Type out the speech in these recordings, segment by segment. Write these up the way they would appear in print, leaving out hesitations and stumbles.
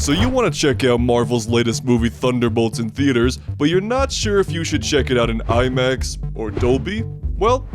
So you want to check out Marvel's latest movie Thunderbolts in theaters, but you're not sure if you should check it out in IMAX or Dolby? Well,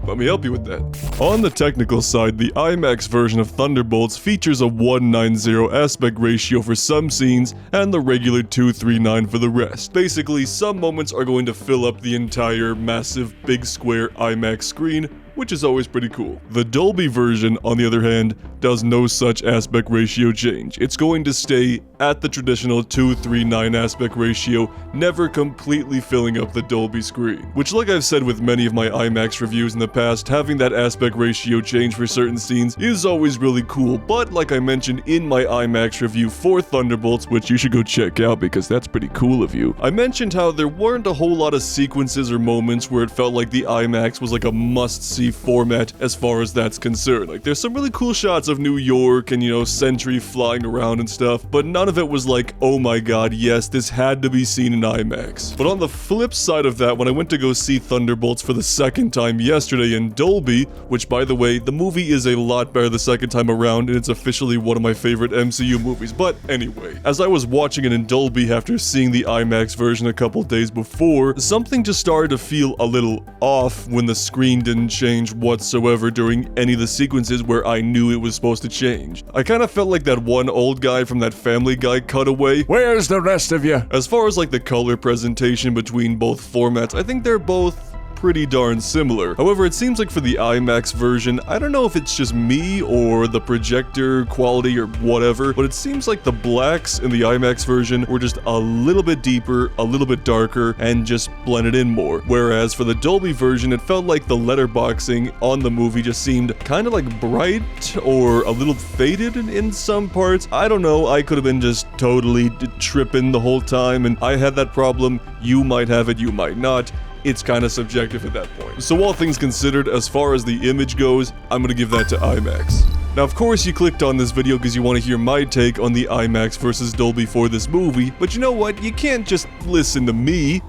let me help you with that. On the technical side, the IMAX version of Thunderbolts features a 1:90 aspect ratio for some scenes and the regular 2:39 for the rest. Basically, some moments are going to fill up the entire massive big square IMAX screen, which is always pretty cool. The Dolby version, on the other hand, does no such aspect ratio change. It's going to stay at the traditional 2:39 aspect ratio, never completely filling up the Dolby screen. Which, like I've said with many of my IMAX reviews in the past, having that aspect ratio change for certain scenes is always really cool, but like I mentioned in my IMAX review for Thunderbolts, which you should go check out because that's pretty cool of you, I mentioned how there weren't a whole lot of sequences or moments where it felt like the IMAX was like a must-see format as far as that's concerned. Like, there's some really cool shots of New York and, you know, Sentry flying around and stuff, but none of it was like, oh my god, yes, this had to be seen in IMAX. But on the flip side of that, when I went to go see Thunderbolts for the second time yesterday in Dolby, which, by the way, the movie is a lot better the second time around, and it's officially one of my favorite MCU movies. But anyway, as I was watching it in Dolby after seeing the IMAX version a couple days before, something just started to feel a little off when the screen didn't change whatsoever during any of the sequences where I knew it was supposed to change. I kind of felt like that one old guy from that Family Guy cutaway. Where's the rest of you? As far as like the color presentation between both formats, I think they're both pretty darn similar. However, it seems like for the IMAX version, I don't know if it's just me or the projector quality or whatever, but it seems like the blacks in the IMAX version were just a little bit deeper, a little bit darker, and just blended in more. Whereas for the Dolby version, it felt like the letterboxing on the movie just seemed kind of like bright or a little faded in some parts. I don't know, I could have been just totally tripping the whole time, and I had that problem. You might have it, you might not. It's kind of subjective at that point. So all things considered, as far as the image goes, I'm gonna give that to IMAX. Now, of course, you clicked on this video because you want to hear my take on the IMAX versus Dolby for this movie, but you know what? You can't just listen to me.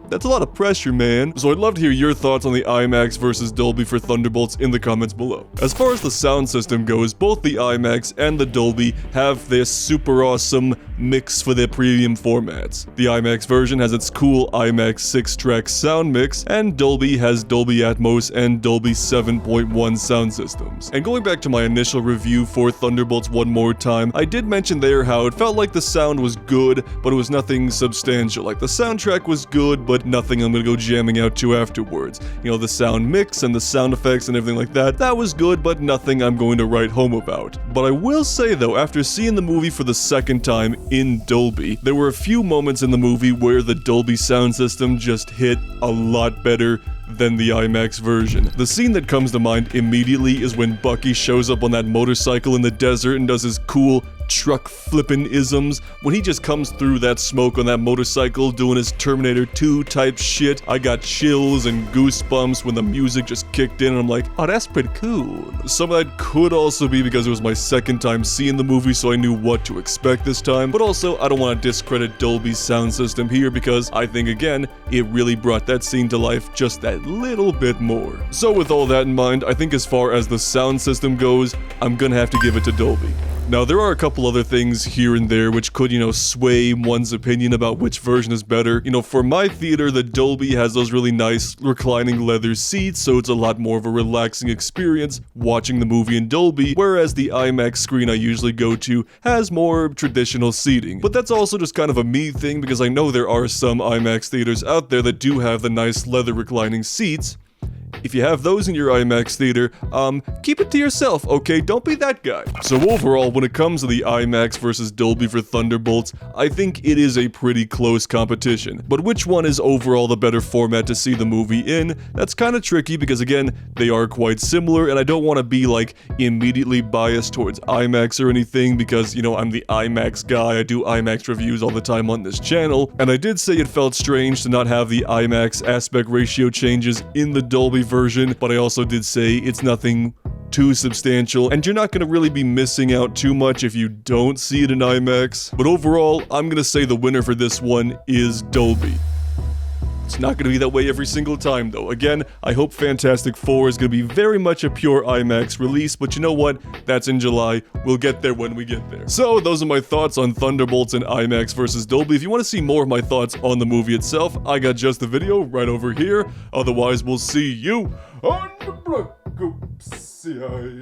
That's a lot of pressure, man. So I'd love to hear your thoughts on the IMAX versus Dolby for Thunderbolts in the comments below. As far as the sound system goes, both the IMAX and the Dolby have this super awesome mix for their premium formats. The IMAX version has its cool IMAX 6-track sound mix, and Dolby has Dolby Atmos and Dolby 7.1 sound systems. And going back to my initial review for Thunderbolts one more time, I did mention there how it felt like the sound was good, but it was nothing substantial. Like, the soundtrack was good, but nothing I'm gonna go jamming out to afterwards. You know, the sound mix and the sound effects and everything like that, that was good, but nothing I'm going to write home about. But I will say though, after seeing the movie for the second time in Dolby, there were a few moments in the movie where the Dolby sound system just hit a lot better than the IMAX version. The scene that comes to mind immediately is when Bucky shows up on that motorcycle in the desert and does his cool truck flippin' isms. When he just comes through that smoke on that motorcycle doing his Terminator 2 type shit, I got chills and goosebumps when the music just kicked in, and I'm like, oh, that's pretty cool. Some of that could also be because it was my second time seeing the movie, so I knew what to expect this time, but also I don't want to discredit Dolby's sound system here because I think, again, it really brought that scene to life just that little bit more. So with all that in mind, I think as far as the sound system goes, I'm gonna have to give it to Dolby. Now, there are a couple other things here and there which could, you know, sway one's opinion about which version is better. You know, for my theater, the Dolby has those really nice reclining leather seats, so it's a lot more of a relaxing experience watching the movie in Dolby, whereas the IMAX screen I usually go to has more traditional seating. But that's also just kind of a me thing because I know there are some IMAX theaters out there that do have the nice leather reclining seats. If you have those in your IMAX theater, keep it to yourself, okay? Don't be that guy. So overall, when it comes to the IMAX versus Dolby for Thunderbolts, I think it is a pretty close competition. But which one is overall the better format to see the movie in? That's kind of tricky because, again, they are quite similar, and I don't want to be, like, immediately biased towards IMAX or anything because, you know, I'm the IMAX guy. I do IMAX reviews all the time on this channel, and I did say it felt strange to not have the IMAX aspect ratio changes in the Dolby version, but I also did say it's nothing too substantial, and you're not going to really be missing out too much if you don't see it in IMAX. But overall, I'm going to say the winner for this one is Dolby. It's not gonna be that way every single time though. Again, I hope Fantastic Four is gonna be very much a pure IMAX release, but you know what? That's in July. We'll get there when we get there. So those are my thoughts on Thunderbolts and IMAX versus Dolby. If you want to see more of my thoughts on the movie itself, I got just the video right over here. Otherwise, we'll see you on the Brockopp side.